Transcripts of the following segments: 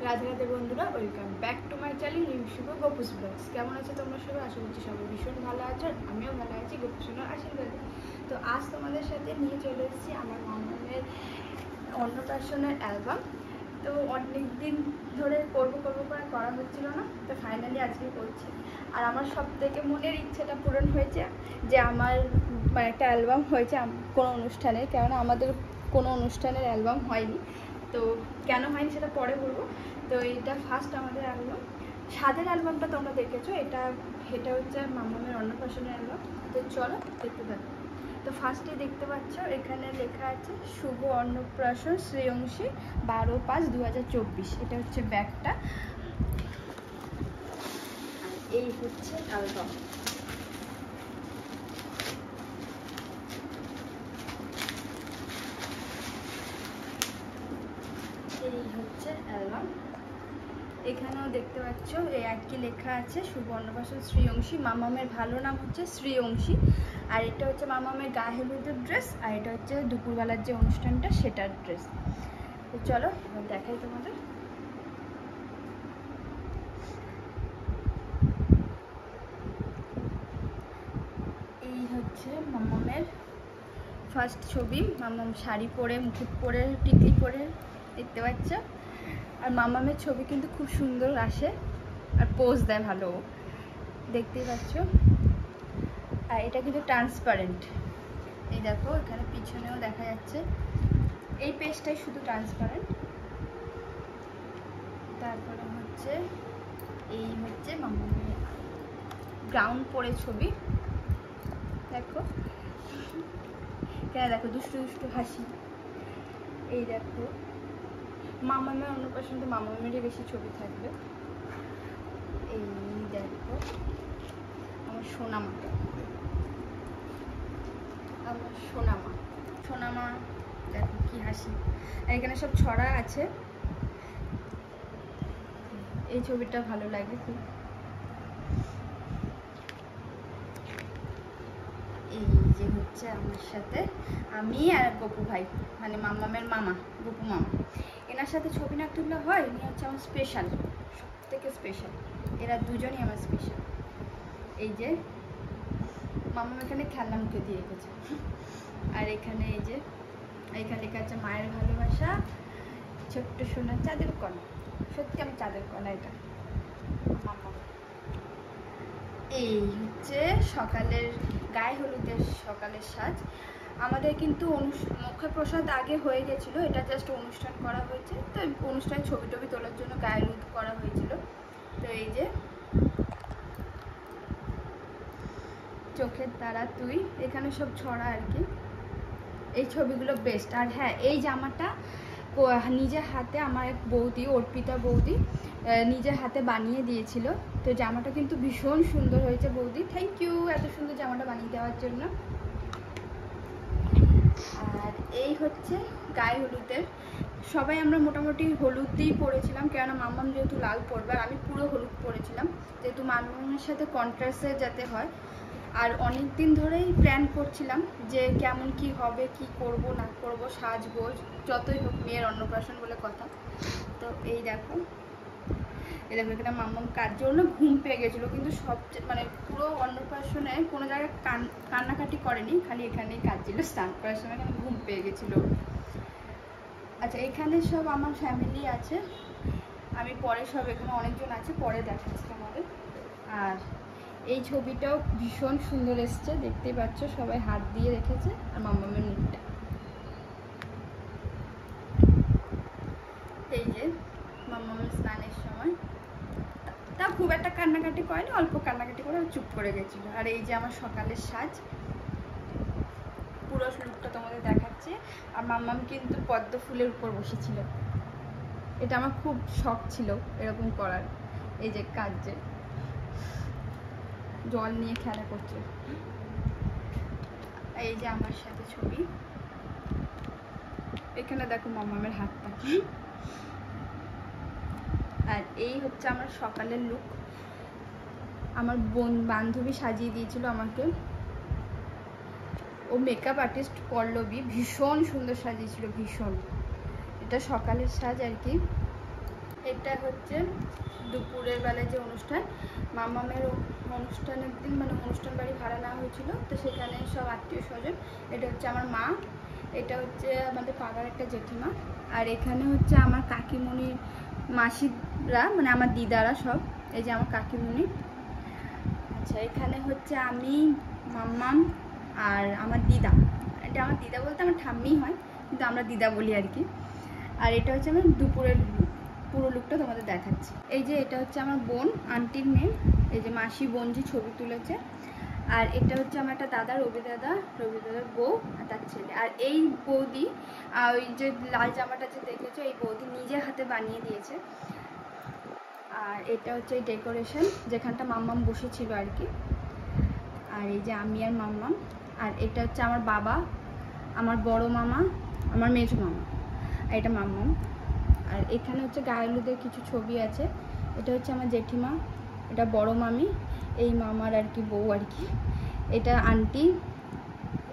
রাধে রাধে বন্ধুরা, welcome back to my channel Shubho Gopu's blogs. কেমন আছো তোমরা সবাই? আশা করছি সবাই ভীষণ ভালো আছো। আমিও ভালো আছি গোপুসোনার আশীর্বাদে। তো আজ তোমাদের সাথে নিয়ে চলে এসেছি আমার মামামের অন্নপ্রাশনের অ্যালবাম। তো অনেক দিন ধরে করবো করে করা হচ্ছিল না, তো ফাইনালি আজকে করছি। আর আমার সব থেকে মনের ইচ্ছেটা পূরণ হয়েছে যে আমার একটা অ্যালবাম হয়েছে কোনো অনুষ্ঠানে, কেননা আমাদের কোনো অনুষ্ঠানের অ্যালবাম হয়নি। তো কেন হয়নি সেটা পরে বলবো। তো এটা ফার্স্ট আমাদের অ্যালবাম। স্বাদের অ্যালবামটা তোমরা দেখেছো, এটা হচ্ছে মামামের অন্নপ্রাশনের অ্যালবাম। তো চলো দেখতে থাকো। তো ফার্স্টে দেখতে পাচ্ছ এখানে লেখা আছে শুভ অন্নপ্রাশন শ্রেয়ংশী 12/5/2024। এটা হচ্ছে ব্যাগটা, এই হচ্ছে অ্যালবাম। এই হচ্ছে অ্যালবাম। এখানেও দেখতে পাচ্ছ এই একই লেখা আছে শুভ অন্নপ্রাশন শ্রেয়ংশী। মামামের ভালো নাম হচ্ছে শ্রেয়ংশী। আর এটা হচ্ছে মামামের গায়ে হলুদের ড্রেস, আর এটা হচ্ছে দুপুরবেলার যে অনুষ্ঠানটা সেটার ড্রেস। তো চলো এবার দেখাই তোমাদের। এই হচ্ছে মামামের ফার্স্ট ছবি। মামাম শাড়ি পরে, মুকুট পরে, টিকলি পরে দেখতে পাচ্ছ। আর মামামের ছবি কিন্তু খুব সুন্দর আসে আর পোজ দেয় ভালো, দেখতেই পাচ্ছ। আর এটা কিন্তু ট্রান্সপারেন্ট, এই দেখো এখানে পিছনেও দেখা যাচ্ছে। এই পেজটাই শুধু ট্রান্সপারেন্ট। তারপরে হচ্ছে এই হচ্ছে মামামের গ্রাউন্ড পরে ছবি, দেখো কেন, দেখো দুষ্টু দুষ্টু হাসি। এই দেখো মামামের অন্নপ্রাশন, তো মামামেরই বেশি ছবি থাকবে। এই দেখো আমার সোনামা, আমার সোনামা দেখো কি হাসি। আর এখানে সব ছড়া আছে। এই ছবিটা ভালো লাগে খুব। এই যে হচ্ছে আমার সাথে আমি আর গপু ভাই, মানে মামামের মামা, গপু মামা। এনার সাথে ছবি না তুললে হয়, ইনি হচ্ছে আমার স্পেশাল, সব থেকে স্পেশাল। এরা দুজনই আমার স্পেশাল। এই যে মামাম এখানে খেলনা মুখে দিয়ে রেখেছে। আর এখানে এই যে এখানে লেখা আছে মায়ের ভালোবাসা, ছোট্ট সোনা চাঁদের কণা। সত্যি আমি চাঁদের কণা এটা। এই হচ্ছে সকালের গায়ে হলুদের সকালের সাজ। আমাদের কিন্তু মুখ্য প্রসাদ আগে হয়ে গেছিলো, এটা জাস্ট অনুষ্ঠান করা হয়েছে। তো অনুষ্ঠানে ছবি টবি তোলার জন্য গায়ে হলুদ করা হয়েছিল। তো এই যে চোখের তারা তুই, এখানে সব ছড়া আর কি। এই ছবিগুলো বেস্ট। আর হ্যাঁ, এই জামাটা নিজের হাতে আমার এক বৌদি, অর্পিতা বৌদি, নিজের হাতে বানিয়ে দিয়েছিল। তো জামাটা কিন্তু ভীষণ সুন্দর হয়েছে বৌদি, থ্যাংক ইউ এত সুন্দর জামাটা বানিয়ে দেওয়ার জন্য। আর এই হচ্ছে গায়ে হলুদের, সবাই আমরা মোটামুটি হলুদ দিয়েই পরেছিলাম, কেননা মাম্মাম যেহেতু লাল পরবে, আর আমি পুরো হলুদ পরেছিলাম যেহেতু মাম্মামের সাথে কন্ট্রাস্টে যাতে হয়। আর অনেক দিন ধরেই প্ল্যান করছিলাম যে কেমন কি হবে, কি করব না করব, সাজগোজ যতই হোক, মেয়ের অন্নপ্রাশন বলে কথা। তো এই দেখো এখানে মাম্মাম কাজ জন্য ঘুম পেয়ে গেছিলো, কিন্তু মানে পুরো অন্নপ্রাশনে কোনো জায়গায় কান্নাকাটি করেনি, খালি এখানেই কাজ ছিল। স্নান করার সময় এখানে ঘুম পেয়ে গেছিলো। আচ্ছা, এখানে সব আমার ফ্যামিলি আছে, আমি পরে সব এখানে অনেকজন আছে, পরে দেখাচ্ছি আমাদের। আর এই ছবিটাও ভীষণ সুন্দর এসছে, দেখতেই পাচ্ছ সবাই হাত দিয়ে রেখেছে। আর মাম্মামের মুখটা এই যে মাম্মামের স্নানের সময়, তা খুব একটা কান্নাকাটি করেনি, অল্প কান্নাকাটি করে চুপ করে গেছিলো। আর এই যে আমার সকালের সাজ, পুরো লুকটা তোমাদের দেখাচ্ছি। আর মাম্মাম কিন্তু পদ্ম ফুলের উপর বসেছিল, এটা আমার খুব শখ ছিল এরকম করার। এই যে কাজে জল নিয়ে খেলা করছে। এই যে আমার সাথে ছবি, এখানে দেখো মাম্মামের হাতটা। আর এই হচ্ছে আমার সকালের লুক। আমার বান্ধবী সাজিয়ে দিয়েছিল আমাকে, ও মেকআপ আর্টিস্ট পল্লবী, ভীষণ সুন্দর সাজিয়েছিল, ভীষণ। এটা সকালের সাজ আর কি। এটা হচ্ছে দুপুরের বেলায় যে অনুষ্ঠান, মামামের অনুষ্ঠানের দিন মানে অনুষ্ঠান বাড়ি ভাড়া নেওয়া হয়েছিল, তো সেখানে সব আত্মীয় স্বজন। এটা হচ্ছে আমার মা, এটা হচ্ছে আমাদের পাড়ার একটা জেঠিমা, আর এখানে হচ্ছে আমার কাকিমণির মাসিরা মানে আমার দিদারা সব। এই যে আমার কাকিমণি। আচ্ছা, এখানে হচ্ছে আমি, মাম্মাম আর আমার দিদা। এটা আমার দিদা বলতে আমার ঠাম্মি হয়, কিন্তু আমরা দিদা বলি আর কি। আর এটা হচ্ছে আমার দুপুরের লুক, পুরো লুকটা তোমাদের দেখাচ্ছি। এই যে এটা হচ্ছে আমার বোন, আন্টির মেয়ে, এই যে মাসি বোনজি ছবি তুলেছে। আর এটা হচ্ছে আমার একটা দাদা, রবি দাদার বউ আর তার ছেলে। আর এই বৌদি, ওই যে লাল জামাটা যে দেখেছো, এই বৌদি নিজের হাতে বানিয়ে দিয়েছে। আর এটা হচ্ছে এই ডেকোরেশন, যেখানটা মাম্মাম বসেছিল আর কি। আর এই যে আমি আর মাম্মাম। আর এটা হচ্ছে আমার বাবা, আমার বড় মামা, আমার মেজো মামা, আর এটা মাম্মাম। আর এখানে হচ্ছে গায়েলুদের কিছু ছবি আছে। এটা হচ্ছে আমার জেঠিমা, এটা বড় মামি, এই মামার আর কি বউ আর কি। এটা আন্টি,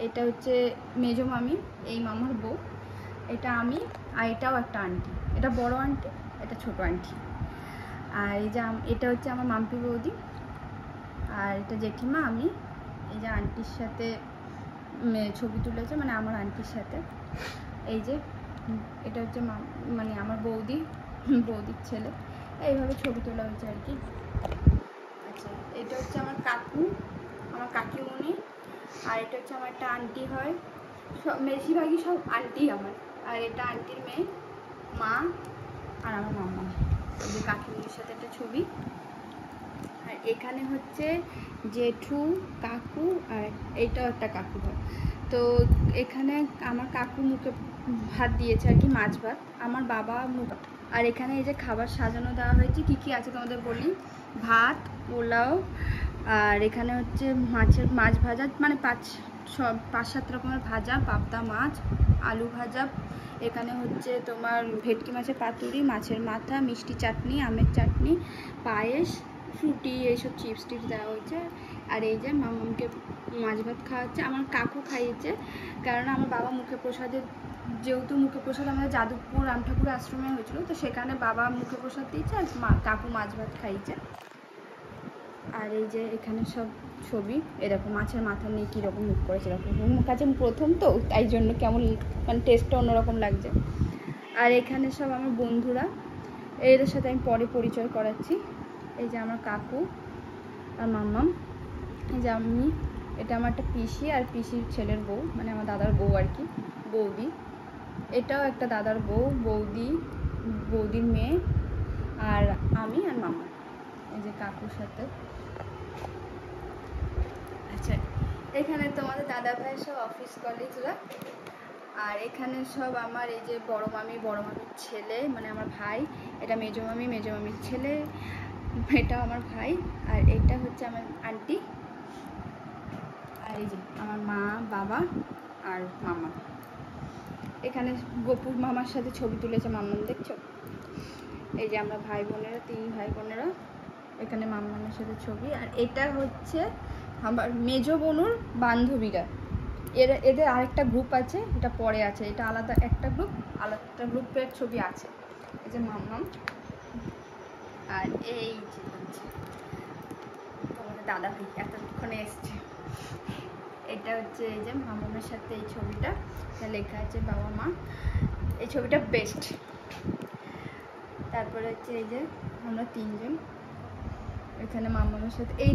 এটা হচ্ছে মেজো মামি, এই মামার বউ। এটা আমি, আর এটাও একটা আন্টি, এটা বড় আন্টি, এটা ছোট আন্টি। আর এই যে এটা হচ্ছে আমার মাম্পি বৌদি, আর এটা জেঠিমা, আমি। এই যে আন্টির সাথে ছবি তুলেছে, মানে আমার আন্টির সাথে। এই যে এটা হচ্ছে মানে আমার বৌদির ছেলে। এইভাবে ছবি তোলা হয়েছে আর কি। আচ্ছা, এটা হচ্ছে আমার কাকু, আমার কাকিমণি। আর এটা হচ্ছে আমার একটা আন্টি হয়, সব বেশিরভাগই সব আন্টি আমার। আর এটা আন্টির মেয়ে, মা, আর আমার মাম্মা। এই যে কাকিমণির সাথে একটা ছবি। আর এখানে হচ্ছে জেঠু, কাকু, আর এইটাও একটা কাকু হয়। তো এখানে আমার কাকু মুখে ভাত দিয়েছে আর কি, মাছ ভাত, আমার বাবা মুখ। আর এখানে এই যে খাবার সাজানো দেওয়া হয়েছে, কী কী আছে তোমাদের বলি। ভাত, পোলাও, আর এখানে হচ্ছে মাছ ভাজা, মানে 5-7 রকমের ভাজা, পাবদা মাছ, আলু ভাজা। এখানে হচ্ছে তোমার ভেটকি মাছের পাতুরি, মাছের মাথা, মিষ্টি চাটনি, আমের চাটনি, পায়েস, ফ্রুটি, এইসব চিপস টিপস দেওয়া হয়েছে। আর এই যে মামাকে মাছ ভাত খাওয়াচ্ছে, আমার কাকু খাইয়েছে, কারণ আমার বাবা মুখে প্রসাদের, যেহেতু মুখে প্রসাদ আমাদের যাদবপুর রামঠাকুর আশ্রমে হয়েছিল, তো সেখানে বাবা মুখে প্রসাদ দিয়েছে, আর কাকু মাছ ভাত খাইয়েছে। আর এই যে এখানে সব ছবি, এরকম মাছের মাথা নিয়ে কীরকম মুখ করেছে, এরকম মুখ কাছে প্রথম তো, তাই জন্য কেমন মানে টেস্টটা অন্যরকম লাগছে। আর এখানে সব আমার বন্ধুরা, এদের সাথে আমি পরে পরিচয় করাচ্ছি। এই যে আমার কাকু আর মাম্মাম, এই যে আমি, এটা আমার একটা পিসি আর পিসির ছেলের বউ, মানে আমার দাদার বউ আর কি, বৌদি। এটাও একটা দাদার বউ, বৌদির মেয়ে, আর আমি আর মামা। এই যে কাকুর সাথে। আচ্ছা, এখানে তোমাদের দাদা ভাইয়ের সব অফিস কলিগরা। আর এখানে সব আমার এই যে বড় মামির ছেলে, মানে আমার ভাই। এটা মেজো মামির ছেলে, এটা আমার ভাই। আর এটা হচ্ছে আমার আন্টি। আর এই যে আমার মা, বাবা আর মামা। এখানে গোপুর মামার সাথে ছবি তুলেছে মাম্মাম, দেখছো? এই যে আমরা ভাই বোনেরা, 3 ভাই বোনেরা, এখানে মাম্মামের সাথে ছবি। আর এটা হচ্ছে আমার মেজো বোনুর বান্ধবীরা, এদের আরেকটা গ্রুপ আছে, এটা পরে আছে, এটা আলাদা একটা গ্রুপ, আলাদা গ্রুপের ছবি আছে। এই যে মাম্মাম। আর এই যে তোমাদের দাদা ভাই এতক্ষণে এসছে। এটা হচ্ছে এই যে মাম্মামের সাথে এই ছবিটা, লেখা আছে বাবা মা। এই ছবিটা বেস্ট। তারপরে হচ্ছে এই যে আমরা 3 জন, এখানে মামামের সাথে এই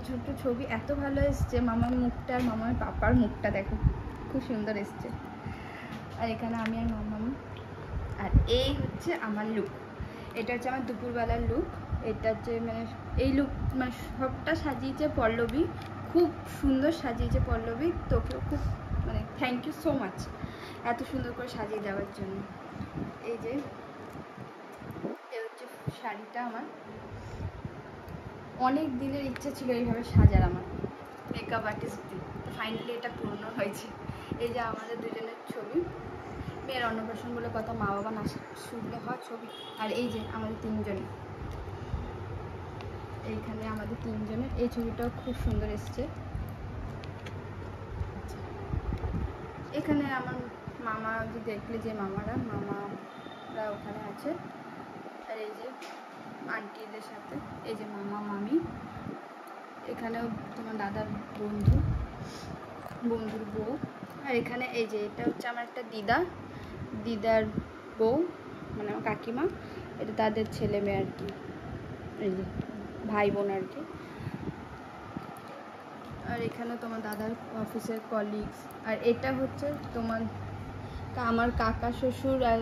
ছোটো ছবি এত ভালো এসছে। মামার মুখটা আর মামার পাপার মুখটা দেখো, খুব সুন্দর এসছে। আর এখানে আমি আর মামাম। আর এই হচ্ছে আমার লুক, এটা হচ্ছে আমার দুপুরবেলার লুক। এটা হচ্ছে মানে এই লুক মানে সবটা সাজিয়েছে পল্লবী, খুব সুন্দর সাজিয়েছে পল্লবী। তোকেও খুব মানে থ্যাংক ইউ সো মাচ এত সুন্দর করে সাজিয়ে দেওয়ার জন্য। এই যে হচ্ছে শাড়িটা আমার, অনেক দিনের ইচ্ছা ছিল এইভাবে সাজার আমার, মেকআপ আর্টিস্ট দিয়ে, তো ফাইনালি এটা পূর্ণ হয়েছে। এই যে আমাদের দুজনের ছবি, মেয়ের অন্নপ্রাশন বলে কথা, মা বাবা না শুনলে হয় ছবি। আর এই যে আমাদের 3 জনের, এইখানে আমাদের 3 জনের এই ছবিটাও খুব সুন্দর এসছে। এখানে আমার মামা যে দেখলে, যে মামারা ওখানে আছে। আর এই আন্টিদের সাথে। এই যে মামা মামি, এখানেও তোমার দাদার বন্ধুর বউ। আর এখানে এই যে এটা হচ্ছে আমার একটা দিদার বউ, মানে আমার কাকিমা, এটা তাদের ছেলে মেয়ে আর কি, এই যে ভাই বোন আর কি। আর এখানে তোমার দাদার অফিসের কলিগস। আর এটা হচ্ছে তোমার আমার কাকা শ্বশুর আর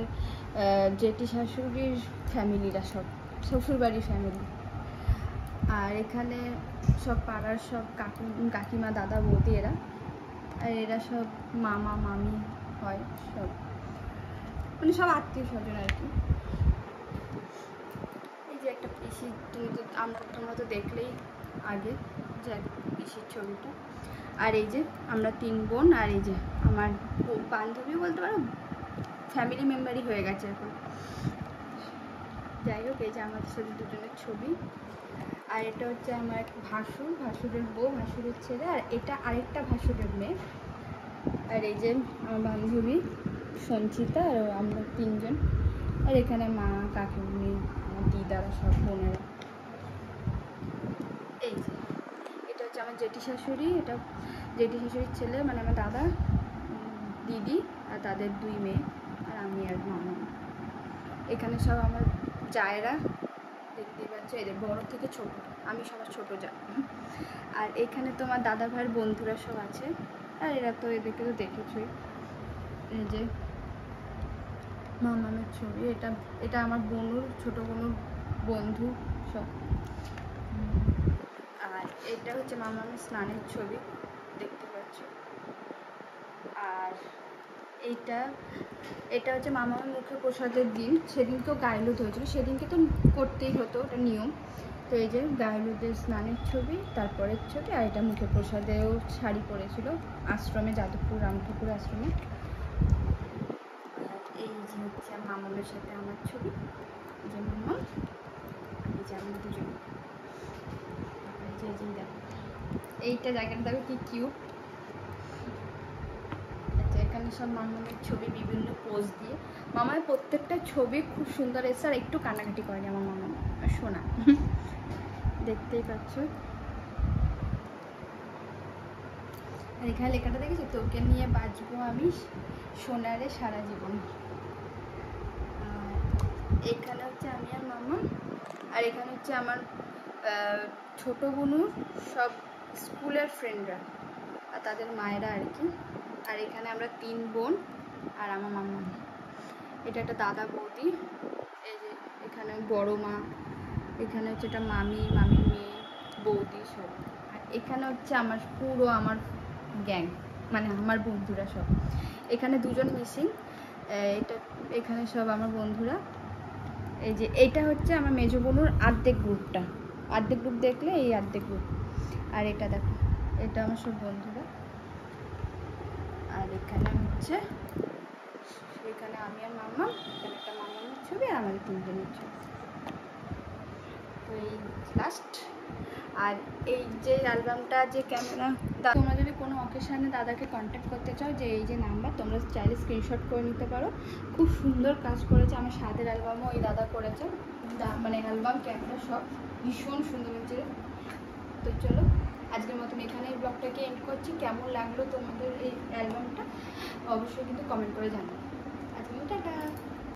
জেঠি শাশুড়ির ফ্যামিলিরা, সব শ্বশুরবাড়ির ফ্যামিলি। আর এখানে সব পাড়ার সব কাকিমা দাদা বৌদি এরা। আর এরা সব মামা মামি হয়, সব মানে সব আত্মীয় স্বজন আর কি। এই যে একটা পিসি, তোমরা তো দেখলেই আগে যে পিসির ছবিটা। আর এই যে আমরা 3 বোন। আর এই যে আমার বান্ধবী বলতে পারো, ফ্যামিলি মেম্বারই হয়ে গেছে এখন। যাই হোক, এই যে আমাদের সাথে দুজনের ছবি। আর এটা হচ্ছে আমার এক ভাসুরের বউ, ভাসুরের ছেলে। আর এটা আরেকটা ভাসুরের মেয়ে। আর এই যে আমার বান্ধবী সঞ্চিতা, আর আমরা 3 জন। আর এখানে মা, কাকিমুনি, আমার দিদারা, সব বোনেরা। এই যে এটা হচ্ছে আমার জেঠি শাশুড়ি, এটা জেঠি শাশুড়ির ছেলে, মানে আমার দাদা, দিদি আর তাদের 2 মেয়ে, আর আমি আর মামা। এখানে সব আমার জায়েরা, দেখতেই পাচ্ছ, এদের বড় থেকে ছোট, আমি সবার ছোট যা। আর এখানে তোমার দাদা ভাইয়ের বন্ধুরা সব আছে। আর এরা তো, এদেরকে তো দেখেছই। এই যে মামামের ছবি, এটা আমার ছোট বোনুর বন্ধু সব। আর এটা হচ্ছে মামামের স্নানের ছবি, দেখতে পাচ্ছ। আর এটা হচ্ছে মামামের মুখে প্রসাদের দিন, সেদিনকেও গায়ে হলুদ হয়েছিল, সেদিনকে তো করতেই হতো, ওটা নিয়ম। তো এই যে গায়ে হলুদের স্নানের ছবি, তারপরের ছবি। আর এটা মুখে প্রসাদেও শাড়ি পরেছিল আশ্রমে, যাদবপুর রামঠাকুর আশ্রমে। এই যে হচ্ছে মামামের সাথে আমার ছবি, এই যে মামা, এই যে আমরা দুজন। এই যে দেখো, এইটা জায়গাটা দেখো কি কিউট। এখানে সব মামামের ছবি, বিভিন্ন পোজ দিয়ে। মামার প্রত্যেকটা ছবি খুব সুন্দর এসে, আর একটু কান্নাকাটি করেনি আমার মামা, শোনা। দেখতেই পাচ্ছ। আর এখানে লেখাটা দেখেছো, তোকে নিয়ে বাঁচবো আমি সোনারে সারা জীবন। আর এখানে হচ্ছে আমি আর মামা। আর এখানে হচ্ছে আমার ছোট বোনু, সব স্কুলের ফ্রেন্ডরা আর তাদের মায়েরা আর কি। আর এখানে আমরা 3 বোন আর আমার মামা। এটা একটা দাদা বৌদি। এই যে এখানে বড় মা, এখানে হচ্ছে এটা মামির মেয়ে, বৌদি সব। আর এখানে হচ্ছে আমার পুরো আমার গ্যাং, মানে আমার বন্ধুরা সব। এখানে 2 জন মিসিং, এখানে সব আমার বন্ধুরা। এই যে এটা হচ্ছে আমার মেজো বোনুর অর্ধেক গ্রুপ দেখলে এই অর্ধেক গ্রুপ। আর এটা দেখো, এটা আমার সব বন্ধুরা। আর এখানে হচ্ছে, এখানে আমি আর মামা, এখানে একটা মামার ছবি, আর আমাদের 3 জনের ছবি। তো এই লাস্ট। আর এই যে অ্যালবামটা, যে ক্যামেরা, তোমরা যদি কোনো অকেশানে দাদাকে কন্ট্যাক্ট করতে চাও, যে এই যে নাম্বার, তোমরা চাইলে স্ক্রিনশট করে নিতে পারো। খুব সুন্দর কাজ করেছে, আমার সাথের অ্যালবামও এই দাদা করেছে, মানে অ্যালবাম ক্যামেরা সব ভীষণ সুন্দর হয়েছে। তো চলো, আজকের মতন এখানে এই ব্লগটাকে এন্ড করছি। কেমন লাগলো তোমাদের এই অ্যালবামটা অবশ্যই কিন্তু কমেন্ট করে জানাও।